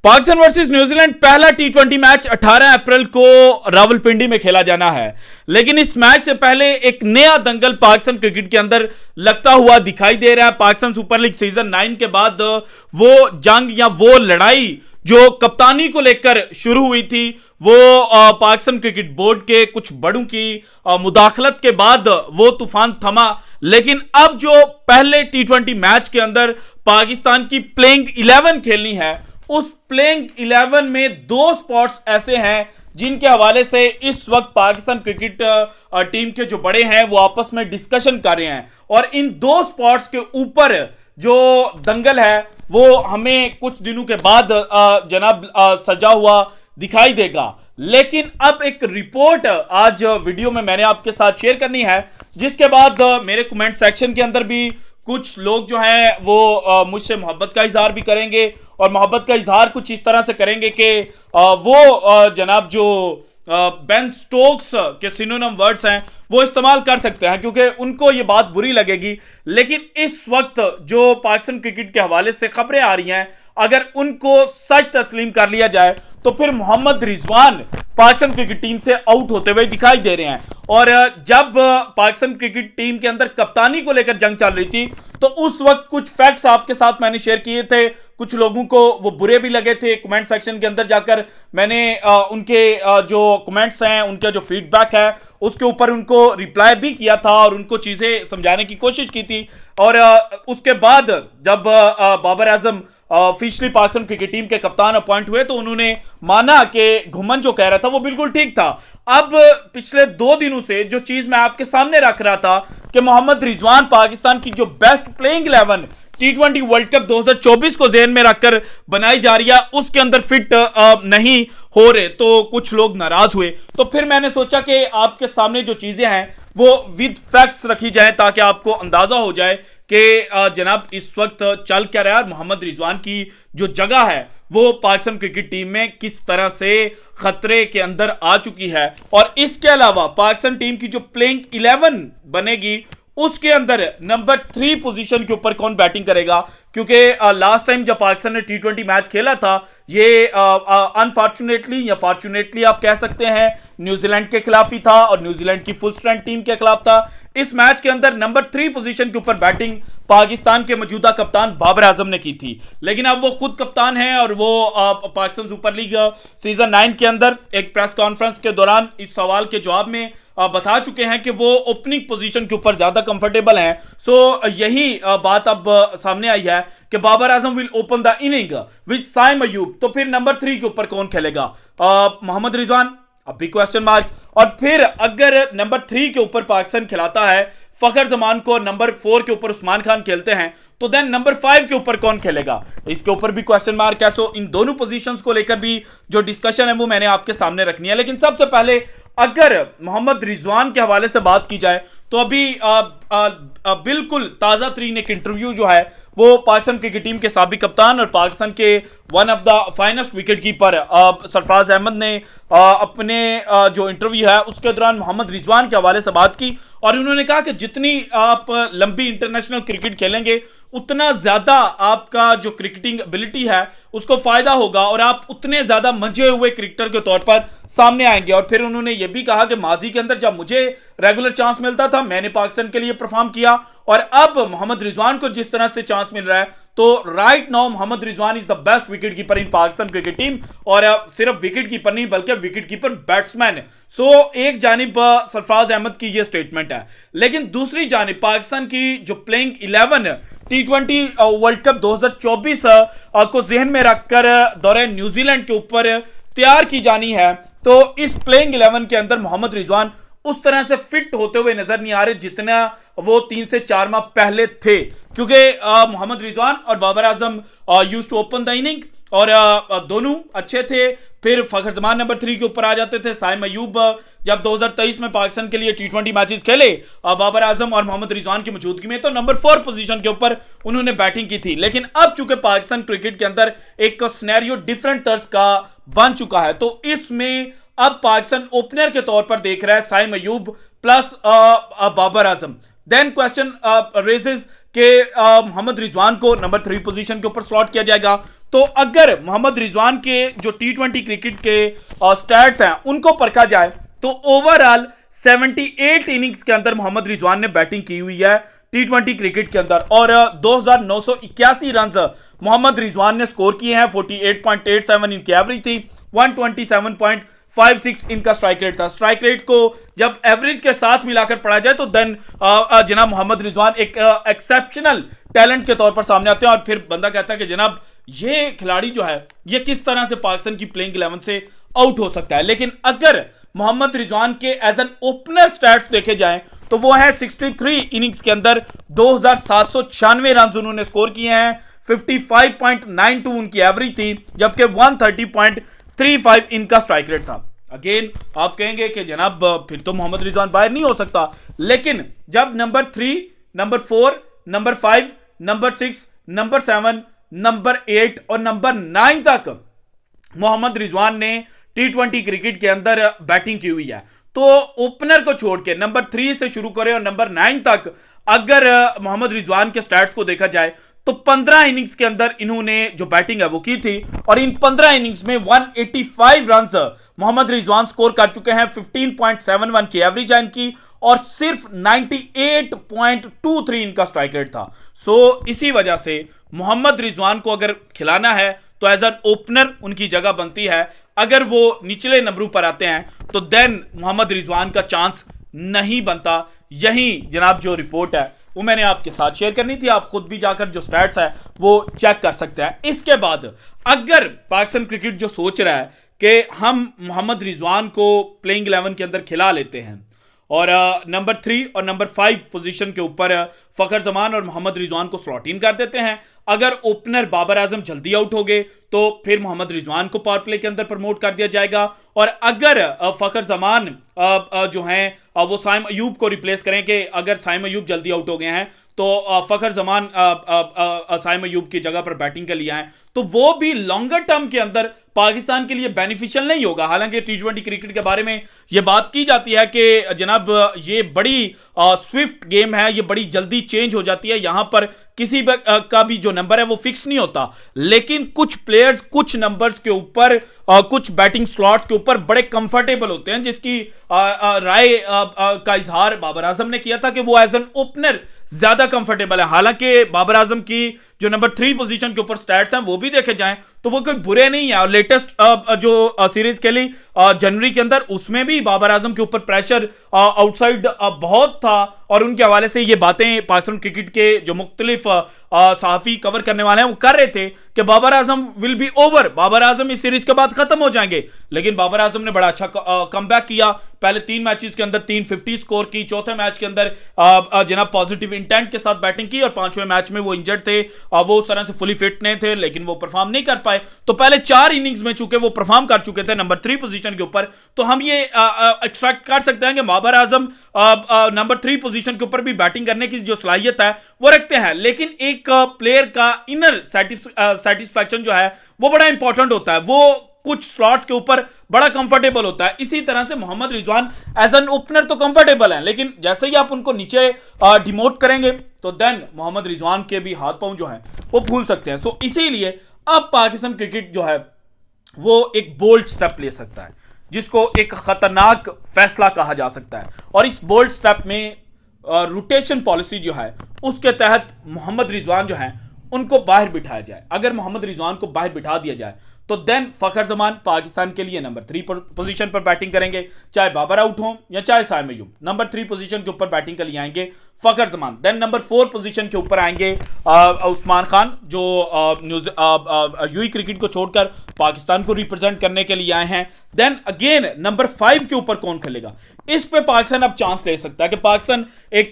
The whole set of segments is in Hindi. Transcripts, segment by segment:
पाकिस्तान वर्सेस न्यूजीलैंड पहला टी20 मैच 18 अप्रैल को रावलपिंडी में खेला जाना है। लेकिन इस मैच से पहले एक नया दंगल पाकिस्तान क्रिकेट के अंदर लगता हुआ दिखाई दे रहा है। पाकिस्तान सुपर लीग सीजन 9 के बाद वो जंग या वो लड़ाई जो कप्तानी को लेकर शुरू हुई थी, वो पाकिस्तान क्रिकेट बोर्ड के कुछ बड़ों की मुदाखलत के बाद वो तूफान थमा। लेकिन अब जो पहले टी20 मैच के अंदर पाकिस्तान की प्लेइंग 11 खेलनी है, उस प्लेइंग 11 में दो स्पॉट्स ऐसे हैं जिनके हवाले से इस वक्त पाकिस्तान क्रिकेट टीम के जो बड़े हैं वो आपस में डिस्कशन कर रहे हैं। और इन दो स्पॉट्स के ऊपर जो दंगल है वो हमें कुछ दिनों के बाद जनाब सजा हुआ दिखाई देगा। लेकिन अब एक रिपोर्ट आज वीडियो में मैंने आपके साथ शेयर करनी है, जिसके बाद मेरे कमेंट सेक्शन के अंदर भी कुछ लोग जो हैं वो मुझसे मोहब्बत का इजहार भी करेंगे और मोहब्बत का इजहार कुछ इस तरह से करेंगे कि वो जनाब जो बेन स्टोक्स के सिनोनिम वर्ड्स हैं वो इस्तेमाल कर सकते हैं, क्योंकि उनको ये बात बुरी लगेगी। लेकिन इस वक्त जो पाकिस्तान क्रिकेट के हवाले से खबरें आ रही हैं, अगर उनको सच तस्लीम कर लिया जाए तो फिर मोहम्मद रिजवान पाकिस्तान क्रिकेट टीम से आउट होते हुए दिखाई दे रहे हैं। और जब पाकिस्तान क्रिकेट टीम के अंदर कप्तानी को लेकर जंग चल रही थी तो उस वक्त कुछ फैक्ट्स आपके साथ मैंने शेयर किए थे। कुछ लोगों को वो बुरे भी लगे थे। कमेंट सेक्शन के अंदर जाकर मैंने उनके जो कमेंट्स हैं, उनका जो फीडबैक है, उसके ऊपर उनको रिप्लाई भी किया था और उनको चीजें समझाने की कोशिश की थी। और उसके बाद जब Babar Azam officially Pakistan cricket team के कप्तान अपॉइंट हुए तो उन्होंने माना कि घुमन जो कह रहा था वो बिल्कुल ठीक था। अब पिछले 2 दिनों से जो चीज मैं आपके सामने रख रहा था कि मोहम्मद रिजवान पाकिस्तान की जो बेस्ट प्लेइंग 11 टी20 वर्ल्ड कप 2024 को जेहन में रखकर बनाई जा रही है, उसके अंदर फिट नहीं हो रहे, तो कुछ लोग नाराज हुए। तो फिर मैंने सोचा कि आपके सामने जो चीजें हैं वो विद फैक्ट्स रखी जाए ताकि आपको अंदाजा हो जाए कि जनाब इस वक्त चल क्या रहा है। मोहम्मद रिजवान की जो जगह है वो पाकिस्तान क्रिकेट टीम में किस तरह से खतरे के अंदर आ चुकी है। और इसके अलावा पाकिस्तान टीम की जो प्लेइंग 11 बनेगी उसके अंदर नंबर 3 पोजीशन के ऊपर कौन बैटिंग करेगा, क्योंकि लास्ट टाइम जब पाकिस्तान ने टी20 मैच खेला था ये अनफॉर्चुनेटली या फॉर्चुनेटली आप कह सकते हैं न्यूजीलैंड के खिलाफ ही था और न्यूजीलैंड की फुल स्ट्रेंथ टीम के खिलाफ था। इस मैच के अंदर नंबर 3 पोजीशन के ऊपर बैटिंग पाकिस्तान के मौजूदा कप्तान बाबर आजम ने की थी। लेकिन अब वो खुद कप्तान हैं और वो पाकिस्तान सुपर लीग सीजन 9 के अंदर एक प्रेस कॉन्फ्रेंस के दौरान इस सवाल के जवाब में बता चुके हैं कि वो ओपनिंग पोजीशन के ऊपर ज्यादा कंफर्टेबल हैं। सो यही बात अब सामने आई है कि Babar Azam will open the inning with Saim Ayub. तो फिर नंबर 3 के ऊपर कौन खेलेगा? मोहम्मद रिजवान, अब भी क्वेश्चन मार्क। और फिर अगर नंबर 3 के ऊपर पाकिस्तान खिलाता है फखर जमान को, नंबर 4 के ऊपर उस्मान खान खेलते हैं, तो देन नंबर 5 के ऊपर कौन खेलेगा? इसके ऊपर भी क्वेश्चन मार्क है। सो इन दोनों पोजीशंस को लेकर भी जो डिस्कशन है वो मैंने आपके सामने रखनी है। लेकिन सबसे पहले अगर मोहम्मद रिजवान के हवाले से बात की जाए तो अभी बिल्कुल ताजा तरीन एक इंटरव्यू जो है वो पाकिस्तान क्रिकेट टीम के साबिक कप्तान और पाकिस्तान के one of the finest wicket keeper Sarfaraz Ahmed ने अपने जो इंटरव्यू है उसके दौरान मोहम्मद रिजवान के हवाले से बात की। और उन्होंने कहा कि जितनी आप लंबी इंटरनेशनल क्रिकेट खेलेंगे उतना ज्यादा आपका जो क्रिकेटिंग एबिलिटी है उसको फायदा होगा और आप उतने ज्यादा मंझे हुए क्रिकेटर के तौर पर सामने आएंगे। और फिर उन्होंने यह भी कहा कि माजी के अंदर जब मुझे रेगुलर चांस मिलता था मैंने पाकिस्तान के लिए परफॉर्म किया, और अब मोहम्मद रिजवान को जिस तरह से चांस मिल रहा है तो right now Mohammad Rizwan is the best wicket keeper in Pakistan cricket team. और सिर्फ विकेट कीपर नहीं बल्कि विकेट कीपर बैट्समैन। सो एक जानिब सरफराज अहमद की यह स्टेटमेंट है, लेकिन दूसरी जानिब पाकिस्तान की जो प्लेइंग 11 टी20 वर्ल्ड कप 2024 को जेहन में रखकर दौरे न्यूजीलैंड के ऊपर तैयार की जानी है, तो इस प्लेइंग 11 के अंदर मोहम्मद रिजवान उस तरह से फिट होते हुए नजर नहीं आ रहे जितना वो 3 से 4 माह पहले थे। क्योंकि मोहम्मद रिजवान और Babar Azam used to open the inning और दोनों अच्छे थे। फिर फखर जमान नंबर 3 के ऊपर आ जाते थे। साइम अयूब जब 2023 में पाकिस्तान के लिए टी20 मैचेस खेले बाबर आजम और मोहम्मद रिजवान की मौजूदगी में, तो नंबर 4 पोजीशन के ऊपर उन्होंने बैटिंग की थी। लेकिन अब चूंकि पाकिस्तान क्रिकेट के अंदर एक सिनेरियो डिफरेंट तर्ज का बन चुका है, तो इसमें अब पाकिस्तान ओपनर के तौर पर देख रहा है Saim Ayub plus Babar Azam. Then question raises कि मोहम्मद रिजवान को नंबर 3 पोजीशन के ऊपर स्लॉट किया जाएगा। तो अगर मोहम्मद रिजवान के जो टी20 क्रिकेट के स्टैट्स हैं उनको परखा जाए तो ओवरऑल 78 इनिंग्स के अंदर मोहम्मद रिजवान ने बैटिंग की हुई है टी20 क्रिकेट के अंदर, और 2981 रन मोहम्मद रिजवान ने स्कोर किए हैं। 48.87 इनकी एवरेज थी, 127.56 इनका स्ट्राइक रेट था। स्ट्राइक रेट को जब एवरेज के साथ मिलाकर पढ़ा जाए तो देन जनाब मोहम्मद रिजवान एक एक्सेप्शनल टैलेंट के तौर पर सामने आते हैं, और फिर बंदा कहता है कि जनाब ये खिलाड़ी जो है ये किस तरह से पाकिस्तान की प्लेइंग 11 से आउट हो सकता है। लेकिन अगर मोहम्मद रिजवान के एज एन ओपनर स्टैट्स देखे जाएं तो वो है 63 इनिंग्स के अंदर 2796 रन उन्होंने स्कोर किए हैं, 55.92 उनकी एवरेज थी, जबकि 130.35 इनका स्ट्राइक रेट था। अगेन आप कहेंगे कि जनाब फिर तो मोहम्मद रिजवान बाहर नहीं हो सकता, लेकिन जब number 3, number 4, number 5, number 6, number 7, number 8 और नंबर 9 तक मोहम्मद रिजवान ने टी20 क्रिकेट के अंदर बैटिंग की हुई है, तो ओपनर को छोड़ के नंबर 3 से शुरू करें और नंबर 9 तक अगर मोहम्मद रिजवान के स्टैट्स को देखा जाए तो 15 इनिंग्स के अंदर इन्होंने जो बैटिंग है वो की थी, और इन 15 इनिंग्स में 185 रन मोहम्मद रिजवान स्कोर कर चुके हैं। 15.71 की एवरेज है इनकी, और सिर्फ 98.23 इनका स्ट्राइक रेट था। सो इसी वजह से मोहम्मद रिजवान को अगर खिलाना है तो एज एन ओपनर उनकी जगह बनती है। अगर वो निचले नंबरों पर आते हैं तो देन मोहम्मद रिजवान का चांस नहीं बनता। यही जनाब जो रिपोर्ट है वो मैंने आपके साथ शेयर करनी थी, आप खुद भी जाकर जो स्टैट्स है वो चेक कर सकते हैं। इसके बाद अगर पाकिस्तान क्रिकेट जो सोच रहा है कि हम मोहम्मद रिजवान को प्लेइंग 11 के अंदर खिला लेते हैं और नंबर 3 और नंबर 5 पोजीशन के ऊपर फखर जमान और मोहम्मद रिजवान को स्लॉट इन कर देते हैं, अगर ओपनर बाबर आजम जल्दी आउट हो गए तो फिर मोहम्मद रिजवान को पावर प्ले के अंदर प्रमोट कर दिया जाएगा, और अगर फखर जमान जो हैं वो साइम अयूब को रिप्लेस करें कि अगर साइम अयूब जल्दी आउट हो गए हैं तो फखर जमान साइम अयूब की जगह पर बैटिंग के लिए आए, तो वो भी लॉन्गर टर्म के अंदर पाकिस्तान के लिए बेनिफिशियल नहीं होगा। हालांकि टी20 क्रिकेट के बारे में ये बात की जाती है कि जनाब ये बड़ी स्विफ्ट गेम है, ये बड़ी जल्दी चेंज हो जाती है, यहां पर किसी का भी जो नंबर है वो फिक्स नहीं होता, लेकिन कुछ प्लेयर्स कुछ नंबर्स के ऊपर कुछ बैटिंग स्लॉट्स के ऊपर बड़े कंफर्टेबल होते हैं, जिसकी राय का इजहार बाबर आजम ने किया था कि वो एज एन ओपनर ज्यादा कंफर्टेबल है। हालांकि बाबर आजम की जो नंबर 3 पोजीशन के ऊपर स्टैट्स हैं वो भी देखे जाएं तो वो कोई बुरे नहीं है, और लेटेस्ट जो सीरीज खेली जनवरी के अंदर उसमें भी बाबर आजम के ऊपर प्रेशर आउटसाइड बहुत था, और उनके हवाले से ये बातें पाकिस्तान क्रिकेट के जो मुख्तलिफ सहाफी कवर करने वाले हैं वो कर रहे थे कि Babar Azam will be over, Babar Azam इस सीरीज के बाद खत्म हो जाएंगे। लेकिन बाबर आजम ने बड़ा अच्छा कमबैक किया, पहले 3 मैचेस के अंदर 350 स्कोर की, चौथे मैच के अंदर जनाब पॉजिटिव इंटेंट के साथ बैटिंग की, और 5वें मैच में वो इंजर्ड थे, वो उस तरह से फुली फिट नहीं थे, लेकिन वो परफॉर्म नहीं कर पाए। तो पहले 4 इनिंग्स में चूंकि वो परफॉर्म कर चुके थे नंबर 3 पोजीशन के ऊपर, तो हम ये एक्सट्रैक्ट कर सकते हैं कि बाबर आजम नंबर 3 पोजीशन के ऊपर भी बैटिंग करने की जो सलाहियत है वो रखते हैं, लेकिन एक प्लेयर का इनर सेटिस्फैक्शन जो है वो बड़ा इंपॉर्टेंट होता है, वो कुछ स्लॉट्स के ऊपर बड़ा कंफर्टेबल होता है। इसी तरह से Mohammad Rizwan as an opener तो कंफर्टेबल है, लेकिन जैसे ही आप उनको नीचे डिमोट करेंगे तो देन मोहम्मद रिजवान के भी हाथ पांव जो है वो फूल सकते हैं। सो इसीलिए अब पाकिस्तान क्रिकेट जो है वो एक बोल्ड स्टेप ले सकता है, जिसको एक खतरनाक फैसला कहा जा सकता है, और इस बोल्ड स्टेप में रोटेशन पॉलिसी जो है उसके तहत मोहम्मद रिजवान जो है उनको बाहर बिठाया जाए। अगर मोहम्मद रिजवान को बाहर बिठा दिया जाए तो देन फखर जमान पाकिस्तान के लिए नंबर 3 पोजीशन पर बैटिंग करेंगे, चाहे बाबर आउट हो या चाहे साइम अयूब। नंबर 3 पोजीशन के ऊपर बैटिंग के लिए आएंगे फखर जमान, देन नंबर 4 पोजीशन के ऊपर आएंगे उस्मान खान, जो यूई क्रिकेट को छोड़कर पाकिस्तान को रिप्रेजेंट करने के लिए आए हैं। देन अगेन नंबर 5 के ऊपर कौन खेलेगा, इस पे पाकिस्तान अब चांस ले सकता है कि पाकिस्तान एक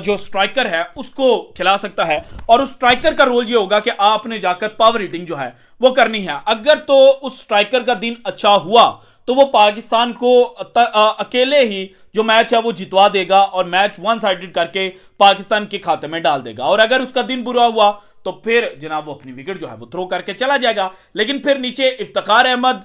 जो स्ट्राइकर है उसको खिला सकता है, और उस स्ट्राइकर का रोल ये होगा कि आपने जाकर पावर हिटिंग जो है वो करनी है। अगर तो उस स्ट्राइकर का दिन अच्छा हुआ तो वो पाकिस्तान को अकेले ही जो मैच है वो जितवा देगा और मैच वन साइडेड करके पाकिस्तान के खाते में डाल देगा, और अगर उसका दिन बुरा हुआ तो फिर जनाब वो अपनी विकेट जो है वो थ्रो करके चला जाएगा। लेकिन फिर नीचे इफ्तिखार अहमद,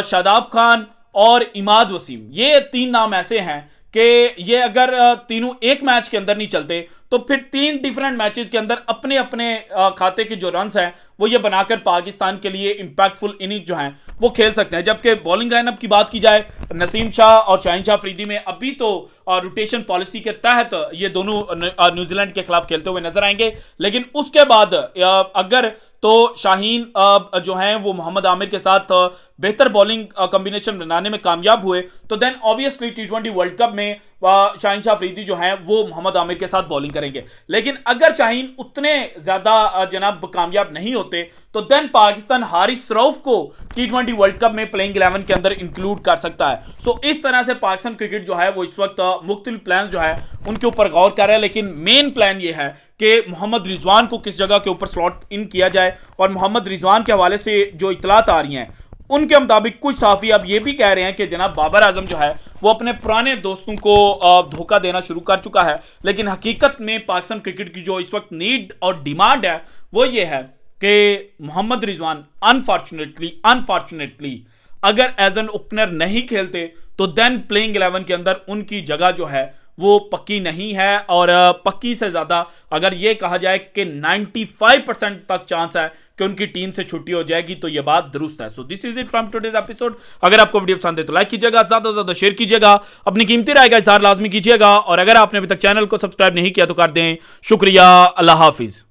शादाब खान और इमाद वसीम, ये 3 नाम ऐसे हैं कि ये अगर तीनों एक मैच के अंदर नहीं चलते तो फिर 3 डिफरेंट मैचेस के अंदर अपने अपने खाते के जो रन्स हैं वो ये बनाकर पाकिस्तान के लिए इंपैक्टफुल इनिंग जो हैं वो खेल सकते हैं। जबकि बॉलिंग लाइनअप की बात की जाए, नसीम शाह और शाहीन शाह अफरीदी में अभी तो रोटेशन पॉलिसी के तहत ये दोनों न्यूजीलैंड के खिलाफ खेलते हुए नजर आएंगे, लेकिन उसके बाद अगर तो शाहीन जो हैं वो मोहम्मद आमिर के साथ बेहतर बॉलिंग कॉम्बिनेशन बनाने में कामयाब हुए तो देन ऑब्वियसली टी20 वर्ल्ड कप में शाहीन शाह अफरीदी जो हैं वो मोहम्मद आमिर के साथ बॉलिंग करेंगे। लेकिन अगर शाहीन उतने ज्यादा जनाब कामयाब नहीं होते तो देन पाकिस्तान हारिस रऊफ को टी20 वर्ल्ड कप में प्लेइंग 11 के अंदर इंक्लूड कर सकता है। सो इस तरह से पाकिस्तान क्रिकेट जो है वो इस वक्त मुख्तलिफ प्लान जो है उनके ऊपर गौर कर रहा है, लेकिन मेन प्लान ये है कि मोहम्मद रिजवान को किस जगह के ऊपर स्लॉट इन किया जाए। और मोहम्मद रिजवान के हवाले से जो इतलात आ रही हैं उनके मुताबिक कुछ साफी अब ये भी कह रहे हैं कि जनाब बाबर आजम जो है वो अपने पुराने दोस्तों को धोखा देना शुरू कर चुका है। लेकिन हकीकत में पाकिस्तान क्रिकेट की जो इस वक्त नीड और डिमांड है वो ये है कि मोहम्मद रिजवान अनफॉर्चुनेटली अगर एज एन ओपनर नहीं खेलते तो देन प्लेइंग 11 के अंदर उनकी जगह जो है वो पक्की नहीं है। और पक्की से ज्यादा अगर ये कहा जाए कि 95% तक चांस है कि उनकी टीम से छुट्टी हो जाएगी, तो ये बात दुरुस्त है। So this is it from today's episode. अगर आपको वीडियो पसंद है तो लाइक कीजिएगा, ज्यादा से ज्यादा शेयर कीजिएगा, अपनी कीमती राय का इज़हार लाजमी कीजिएगा, और अगर आपने अभी तक चैनल को सब्सक्राइब नहीं किया तो कर दें। शुक्रिया, अल्लाह हाफिज।